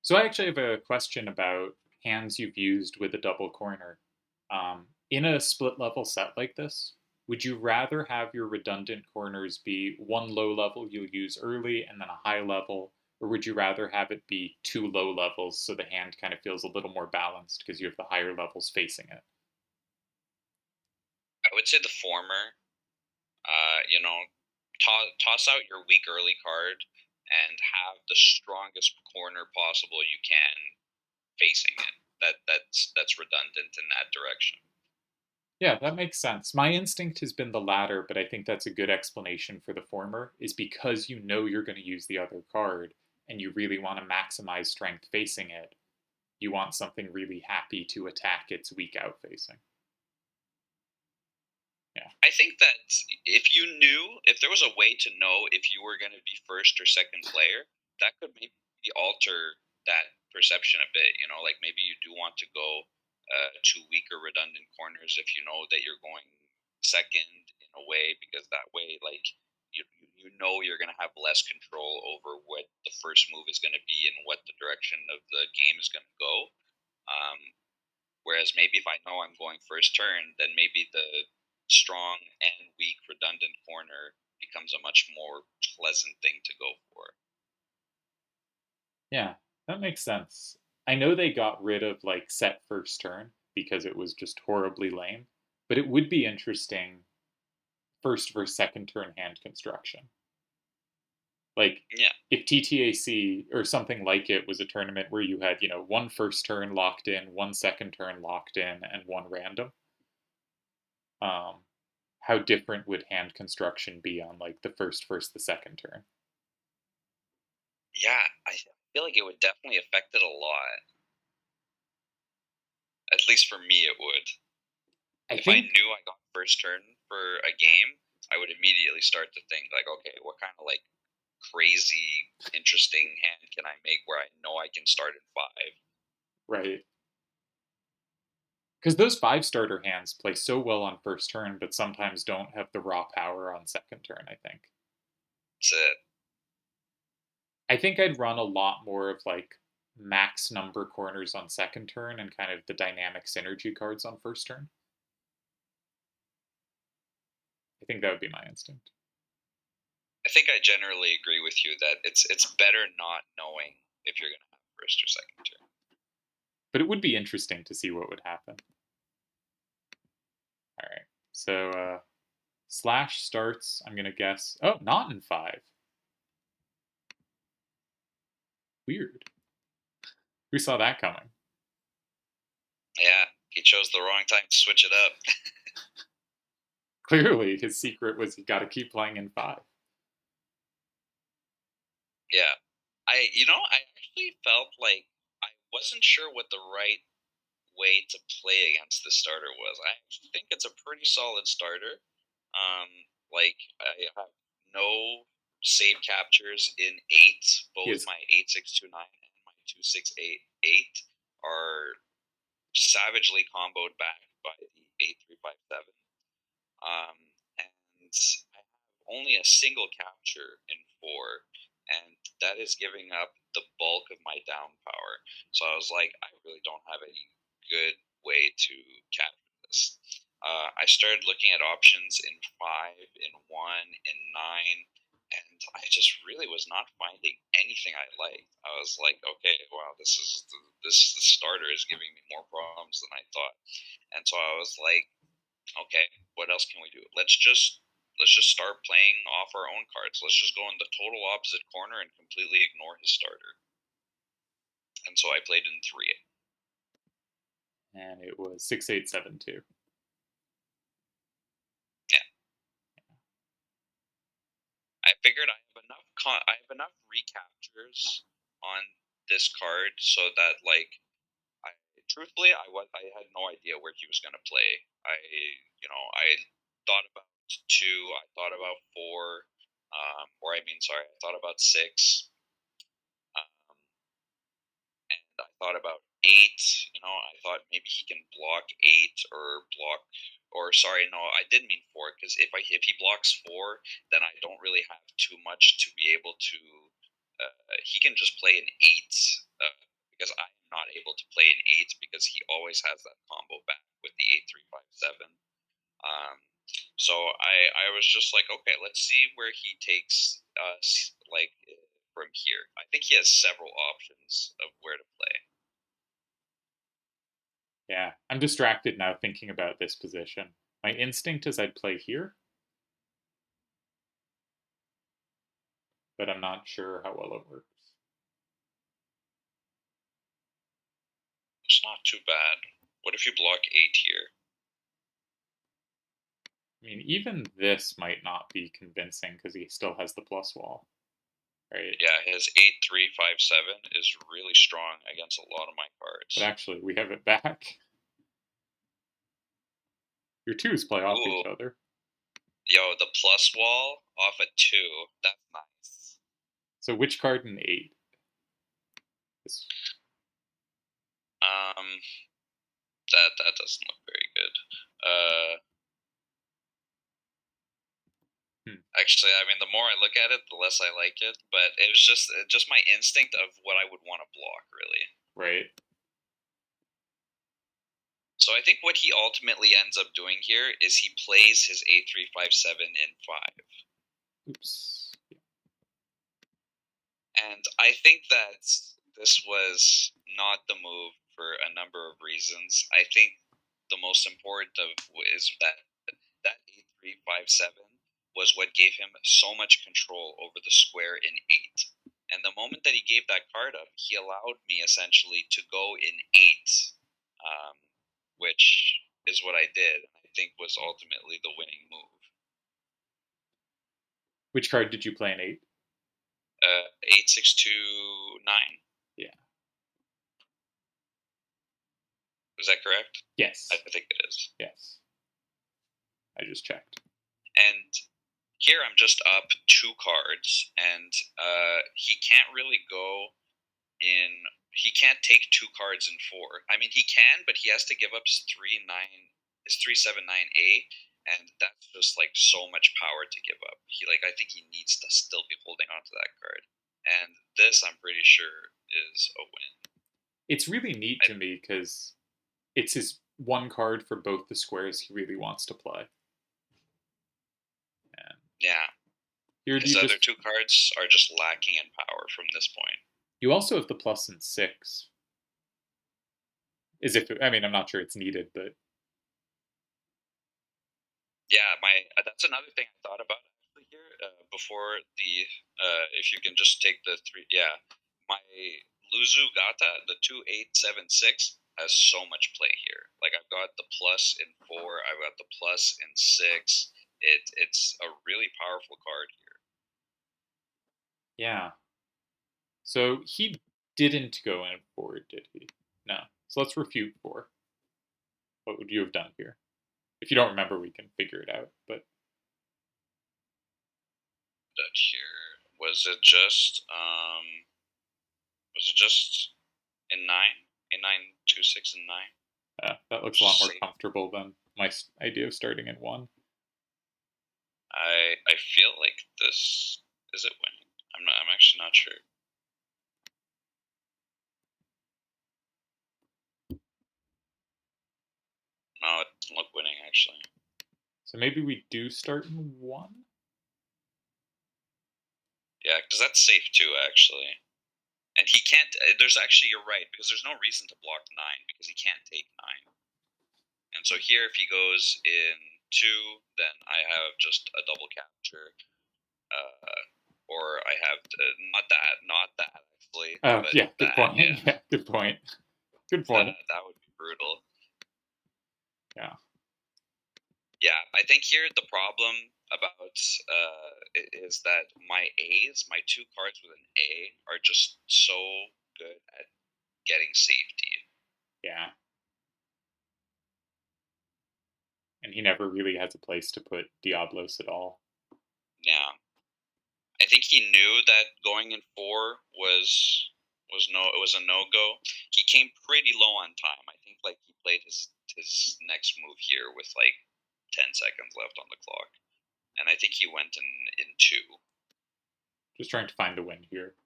So I actually have a question about hands you've used with a double corner. In a split level set like this, would you rather have your redundant corners be one low level you'll use early and then a high level, or would you rather have it be two low levels so the hand kind of feels a little more balanced because you have the higher levels facing it? I would say the former. You know, toss out your weak early card and have the strongest corner possible you can facing it. That's redundant in that direction. Yeah, that makes sense. My instinct has been the latter, but I think that's a good explanation for the former, is because you know you're going to use the other card and you really want to maximize strength facing it, you want something really happy to attack its weak out facing. Yeah. I think that if there was a way to know if you were going to be first or second player, that could maybe alter that perception a bit. You know, like maybe you do want to go to weaker redundant corners if you know that you're going second in a way, because that way, like you know you're going to have less control over what the first move is going to be and what the direction of the game is going to go. Um, Whereas maybe if I know I'm going first turn, then maybe the strong and weak redundant corner becomes a much more pleasant thing to go for. Yeah, that makes sense. I know they got rid of like set first turn because it was just horribly lame, but it would be interesting first versus second turn hand construction. Like Yeah, if TTAC or something like it was a tournament where you had, one first turn locked in, one second turn locked in, and one random, um, how different would hand construction be on like the first, the second turn? yeah, I feel like it would definitely affect it a lot. At least for me, it would. I If I think knew I got first turn for a game, I would immediately start to think like, okay, what kind of like crazy, interesting hand can I make where I know I can start in five? right. Because those five starter hands play so well on first turn, but sometimes don't have the raw power on second turn, I think. That's it. I think I'd run a lot more of like max number corners on second turn and kind of the dynamic synergy cards on first turn. I think that would be my instinct. I think I generally agree with you that it's better not knowing if you're gonna have first or second turn. But it would be interesting to see what would happen. All right. So slash starts, I'm going to guess. Oh, not in 5. Weird. Who saw that coming? Yeah, he chose the wrong time to switch it up. Clearly, his secret was he got to keep playing in 5. Yeah, I actually felt like I wasn't sure what the right way to play against this starter was. I actually think it's a pretty solid starter. Um, like I have no save captures in eight. He Both has, my 8629 and my 2688 are savagely comboed back by the 8357. Um, and I have only a single capture in four, and that is giving up the bulk of my down power. So I was like, I really don't have any good way to capture this. I started looking at options in five, in one, in nine, and I just really was not finding anything I liked. I was like, okay, wow, this starter is giving me more problems than I thought. And so I was like, okay, what else can we do? Let's just start playing off our own cards. Let's just go in the total opposite corner and completely ignore his starter. And so I played in three. and it was 6872. Yeah, I figured I have enough recaptures on this card so that like I truthfully I had no idea where he was going to play. I thought about two, I thought about four, or I mean sorry, I thought about six. Um, and I thought about eight. I thought maybe he can block eight or block, or sorry, no, I did mean four because if he blocks four, then I don't really have too much to be able to. He can just play an eight because I'm not able to play an eight because he always has that combo back with the 8357. Um, so I was just like, okay, let's see where he takes us like from here. I think he has several options of where to play. Yeah, I'm distracted now thinking about this position. My instinct is I'd play here, but I'm not sure how well it works. It's not too bad. What if you block eight here? I mean, even this might not be convincing because he still has the plus wall, right? Yeah, his 8357 is really strong against a lot of my But cards. actually, we have it back. Your twos play off Ooh, each other. yo, the plus wall off a two. That's nice. So which card in 8? This, Um, that doesn't look very good. hmm, Actually, I mean, the more I look at it, the less I like it. But it was just my instinct of what I would want to block, really. right? So I think what he ultimately ends up doing here is he plays his 8357 in five. Oops. And I think that this was not the move for a number of reasons. I think the most important of is that 8357 was what gave him so much control over the square in 8. And the moment that he gave that card up, he allowed me essentially to go in 8, um, which is what I did. I think was ultimately the winning move. Which card did you play in 8? 8629. Yeah. Is that correct? I Yes. think it is. Yes. I just checked. And here I'm just up two cards, and he can't really go in. He can't take two cards in four. I mean, he can, but he has to give up his 379A, and that's just like so much power to give up. I think he needs to still be holding on to that card. And this, I'm pretty sure, is a win. It's really neat I, to me because it's his one card for both the squares he really wants to play. And yeah, here do his you other just two cards are just lacking in power from this point. you also have the plus and six. As if I mean I'm not sure it's needed, but Yeah, my that's another thing I thought about actually here before the if you can just take the three. Yeah, my Luzu Gata, the 2876 has so much play here. Like I've got the plus in 4, I've got the plus in 6. It's a really powerful card here. yeah. So he didn't go in forward, did he? No. So let's refute four. What would you have done here? If you don't remember, we can figure it out. But That here was it just in 9? In 9, 2, 6, and 9? that looks a lot Just more safe. comfortable than my idea of starting in one. I feel like this is it winning. I'm actually not sure. No, it doesn't look winning actually. So maybe we do start in one. Yeah, because that's safe too actually. And he can't. There's actually you're right because there's no reason to block 9 because he can't take 9. And so here, if he goes in 2, then I have just a double capture, or I have not that actually, Oh but yeah, good that point. yeah, Yeah, good point. Good point. that would be brutal. Yeah. Yeah, I think here the problem about is that my two cards with an A, are just so good at getting safety. Yeah. And he never really has a place to put Diablos at all. Yeah, I think he knew that going in 4 it was a no go. He came pretty low on time. I think like he played his next move here with like 10 seconds left on the clock, and I think he went in 2. Just trying to find a win here.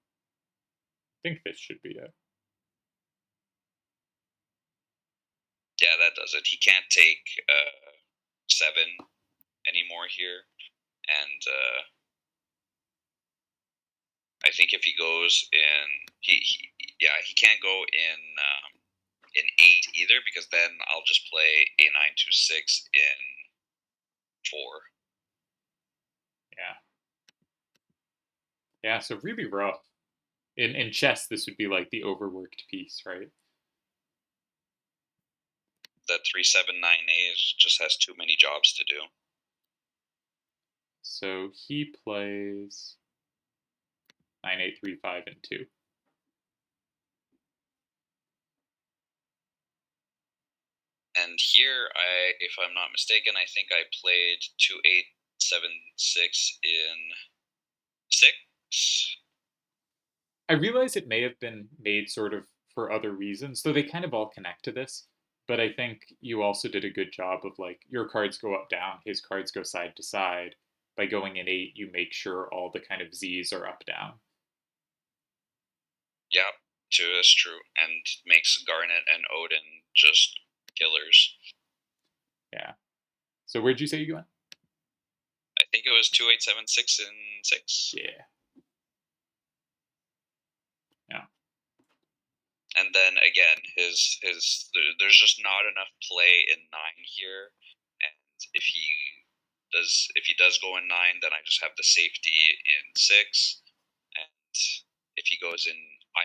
I think this should be it. Yeah, that does it. He can't take 7 anymore here, and I think if he goes in, he can't go in 8 either because then I'll just play A926 in 4. Yeah. Yeah, so really rough. In chess, this would be like the overworked piece, right? That 379A just has too many jobs to do. So he plays 9835 and 2. And here, if I'm not mistaken, I think I played 2876 in 6. I realize it may have been made sort of for other reasons, though they kind of all connect to this. But I think you also did a good job of like your cards go up down, his cards go side to side. By going in 8, you make sure all the kind of Z's are up down. Yeah, too, that's true. And makes Garnet and Odin just killers. Yeah. So where'd you say you went? I think it was 2876 in 6. Yeah. Yeah. And then again, there's just not enough play in 9 here. And if he does go in 9, then I just have the safety in 6. And if he goes in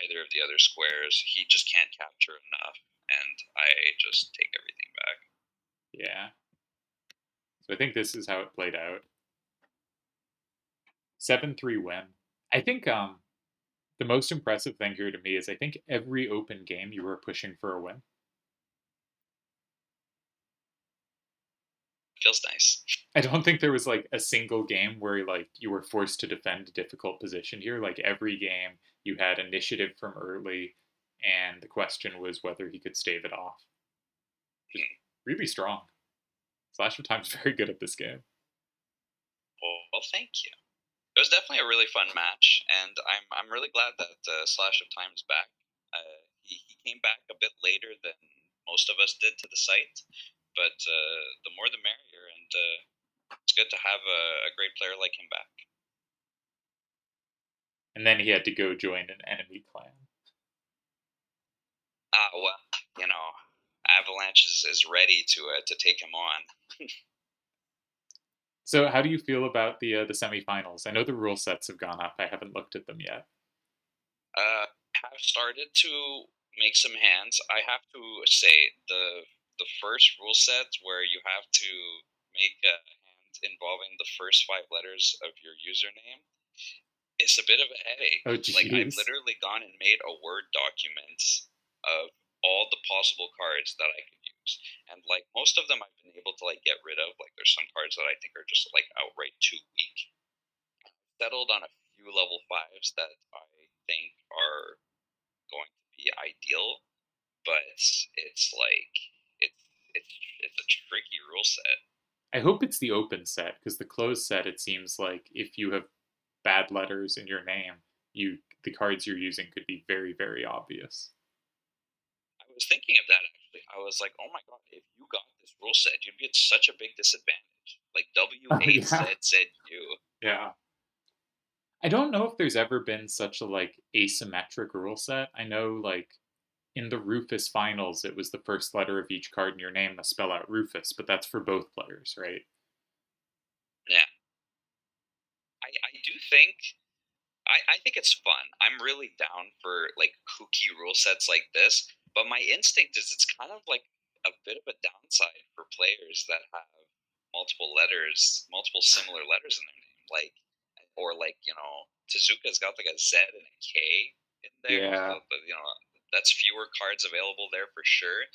either of the other squares, he just can't capture enough, and I just take everything back. Yeah. So I think this is how it played out. 7-3 win. I think the most impressive thing here to me is I think every open game you were pushing for a win. Feels nice. I don't think there was like a single game where like you were forced to defend a difficult position here. Like every game you had initiative from early and the question was whether he could stave it off. Just really strong. Slash of Time's very good at this game. Well, thank you. It was definitely a really fun match, and I'm really glad that Slash of Time is back. He came back a bit later than most of us did to the site, but the more the merrier, and it's good to have a great player like him back. And then he had to go join an enemy clan. Ah, well, you know, Avalanche is ready to take him on. So, how do you feel about the semifinals? I know the rule sets have gone up. I haven't looked at them yet. Have started to make some hands. I have to say the first rule set where you have to make a hand involving the first 5 letters of your username is a bit of a headache. Oh, Like I've jeez. literally gone and made a Word document of all the possible cards that I could use. And like most of them I've been able to like get rid of. Like there's some cards that I think are just like outright too weak. Settled on a few level 5s that I think are going to be ideal, but it's like it's it's a tricky rule set. I hope it's the open set because the closed set, it seems like if you have bad letters in your name, the cards you're using could be very, very obvious. I was thinking of that actually. I was like, oh my god, if you got this rule set, you'd be at such a big disadvantage. Like W Oh A yeah, Z Z U. yeah. I don't know if there's ever been such a like asymmetric rule set. I know like in the Rufus finals, it was the first letter of each card in your name to spell out Rufus, but that's for both players, right? Yeah, I do think I think it's fun. I'm really down for like kooky rule sets like this, but my instinct is it's kind of like a bit of a downside for players that have multiple letters, multiple similar letters in their name, like or like Tezuka's got like a Z and a K in there, Yeah. so that's fewer cards available there for sure.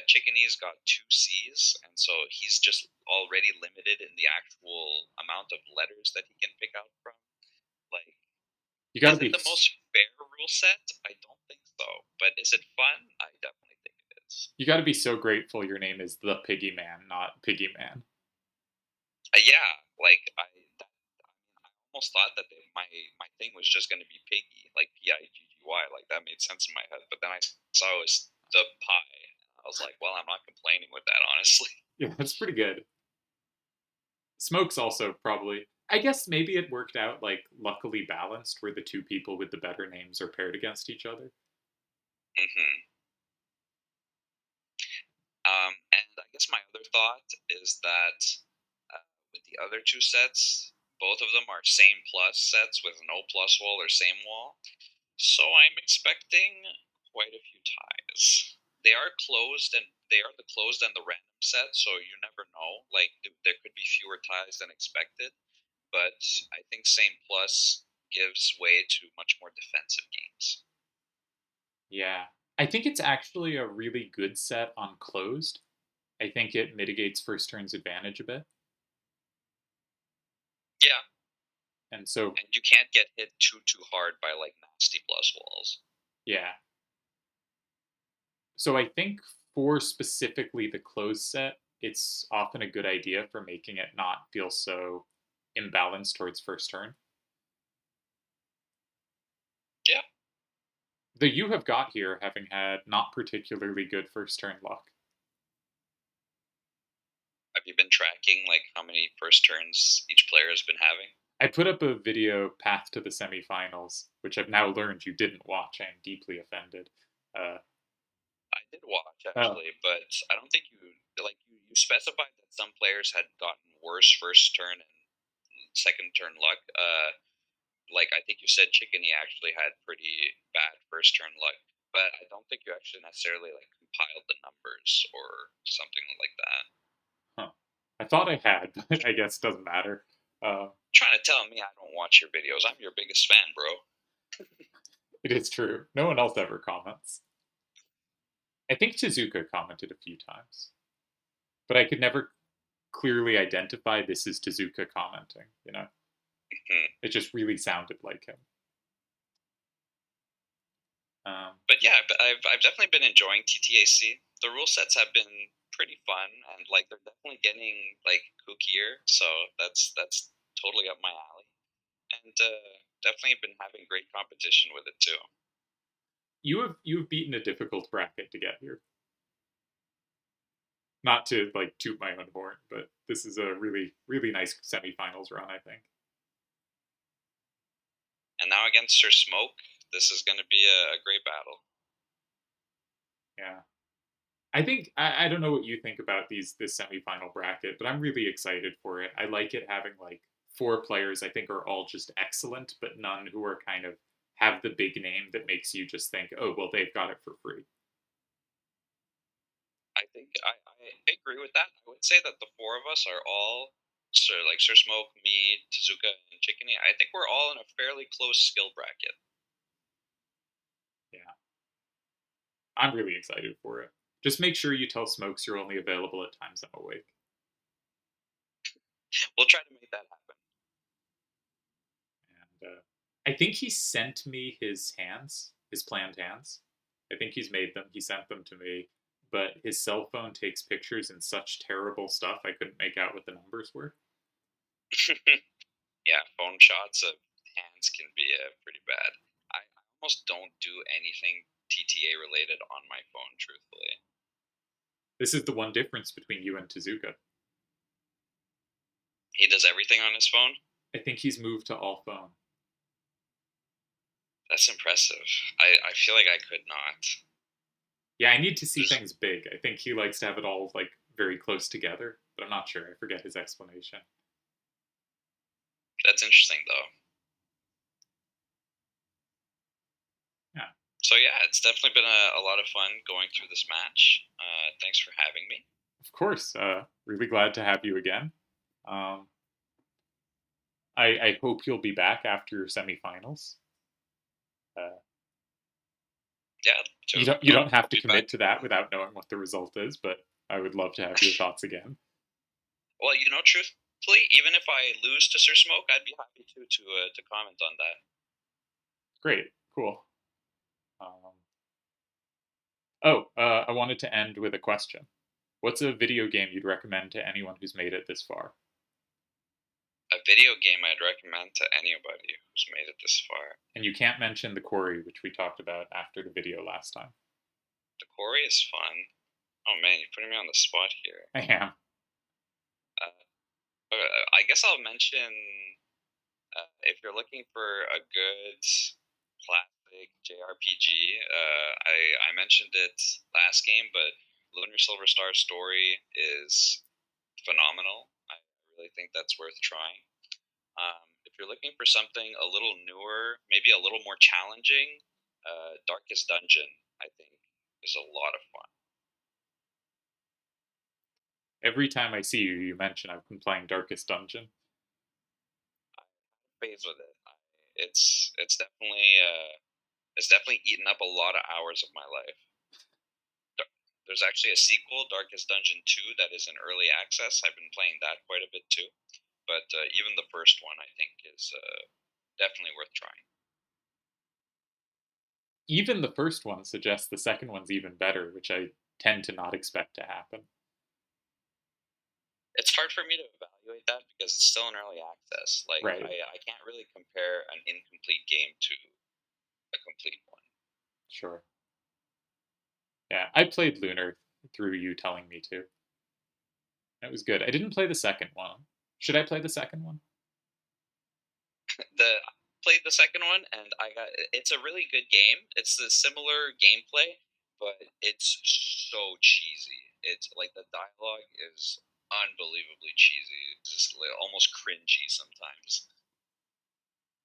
Chickanee's got 2 C's, and so he's just already limited in the actual amount of letters that he can pick out from. Like You got to is it be the most fair rule set? I don't think so. But is it fun? I definitely think it is. you got to be so grateful your name is the Piggyman, not Piggyman. Yeah, like I almost thought that my thing was just going to be Piggy, like Piggy. Like that made sense in my head. But then I saw it was the pie. I was like, well, I'm not complaining with that, honestly. Yeah, that's pretty good. Smoke's also probably. I guess maybe it worked out like luckily balanced where the two people with the better names are paired against each other. hmm and I guess my other thought is that with the other 2 sets, both of them are same plus sets with no plus wall or same wall. So I'm expecting quite a few ties. They are closed, and they are the closed and the random set, so you never know. Like there could be fewer ties than expected, but I think same plus gives way to much more defensive games. Yeah. I think it's actually a really good set on closed. I think it mitigates first turn's advantage a bit. Yeah, And so, and you can't get hit too hard by like nasty plus walls. yeah. So I think for specifically the closed set, it's often a good idea for making it not feel so imbalanced towards first turn. Yeah. The you have got here having had not particularly good first turn luck. Have you been tracking like how many first turns each player has been having? I put up a video path to the semifinals, which I've now learned you didn't watch. I am deeply offended. Uh, I did watch oh, actually, but I don't think you specified that some players had gotten worse first turn and second turn luck. Like I think you said Chickeny actually had pretty bad first turn luck, but I don't think you actually necessarily like compiled the numbers or something like that. huh. I thought I had, but I guess it doesn't matter. Uh, Trying to tell me I don't watch your videos. I'm your biggest fan, bro. it is true. No one else ever comments. I think Chizuka commented a few times, but I could never clearly identify this is Tezuka commenting, you know? Hmm. It just really sounded like him. But yeah, I've definitely been enjoying TTAC. The rule sets have been pretty fun, and like they're definitely getting like kookier. So that's totally up my alley. and definitely been having great competition with it too. You've beaten a difficult bracket to get here. Not to like toot my own horn, but this is a really nice semifinals run. I think. And now against Sir Smoke, this is going to be a great battle. Yeah. I don't know what you think about this semifinal bracket, but I'm really excited for it. I like it having like four players I think are all just excellent, but none who are kind of have the big name that makes you just think, oh well, they've got it for free. I think I agree with that. I would say that the four of us are all Sir Smoke, me, Tezuka, and Chickeny. I think we're all in a fairly close skill bracket. Yeah, I'm really excited for it. Just make sure you tell Smokes you're only available at times I'm awake. We'll try to make that happen. And I think he sent me his hands, his planned hands. I think he's made them. He sent them to me, but his cell phone takes pictures in such terrible stuff I couldn't make out what the numbers were. Yeah, phone shots of hands can be pretty bad. I almost don't do anything TTA related on my phone, truthfully. This is the one difference between you and Tezuka. He does everything on his phone? I think he's moved to all phone. That's impressive. I feel like I could not. Yeah, I need to see There's, things big. I think he likes to have it all like very close together, but I'm not sure. I forget his explanation. that's interesting, though. Yeah, So, yeah, it's definitely been a lot of fun going through this match. Thanks for having me. of course. Really glad to have you again. Um, I hope you'll be back after your semifinals. Uh, Yeah, too. you don't have I'll to be back. commit to that without knowing what the result is, but I would love to have your thoughts again. Well, truthfully, even if I lose to Sir Smoke, I'd be happy to comment on that. Great, cool. Um, I wanted to end with a question. What's a video game you'd recommend to anyone who's made it this far? A video game I'd recommend to anybody who's made it this far. And you can't mention the Quarry, which we talked about after the video last time. The quarry is fun. Oh man, you're putting me on the spot here. I am. I guess I'll mention if you're looking for a good classic JRPG. I mentioned it last game, but Lunar Silver Star Story is phenomenal. I really think that's worth trying. If you're looking for something a little newer, maybe a little more challenging, Darkest Dungeon, I think, is a lot of fun. Every time I see you, you mention I've been playing Darkest Dungeon. Phase with it. It's definitely eaten up a lot of hours of my life. There's actually a sequel, Darkest Dungeon 2, that is in early access. I've been playing that quite a bit too. But even the first one, I think, is definitely worth trying. Even the first one suggests the second one's even better, which I tend to not expect to happen. It's hard for me to evaluate that because it's still in early access. Like, Right. I can't really compare an incomplete game to a complete one. Sure. Yeah, I played Lunar through you telling me to. It was good. I didn't play the second one. Should I play the second one? The Played the second one, and it's a really good game. It's the similar gameplay, but it's so cheesy. It's like the dialogue is unbelievably cheesy. It's just like almost cringy sometimes.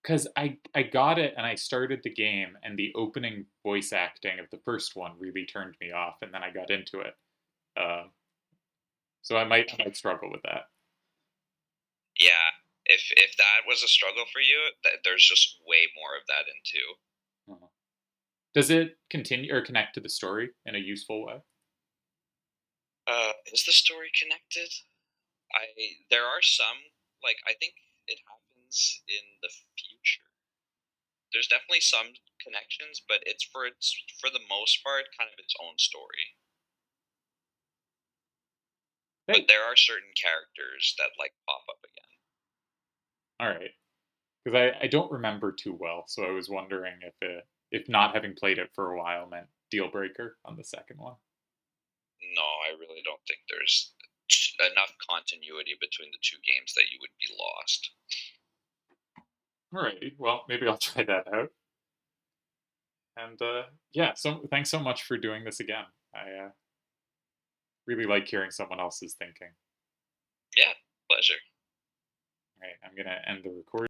Because I got it and I started the game, and the opening voice acting of the first one really turned me off, and then I got into it. Uh, so I might struggle with that. Yeah, if that was a struggle for you, there's just way more of that in two. Uh-huh. Does it continue or connect to the story in a useful way? Is the story connected? There are some, like, I think it happens in the future. There's definitely some connections, but it's for the most part kind of its own story. But Hey, there are certain characters that like pop up again. all right. because I don't remember too well, so I was wondering if not having played it for a while meant deal breaker on the second one. No, I really don't think there's enough continuity between the two games that you would be lost. Alrighty, well maybe I'll try that out. And yeah, so thanks so much for doing this again. I really like hearing someone else's thinking. Yeah, pleasure. All right, I'm gonna end the recording.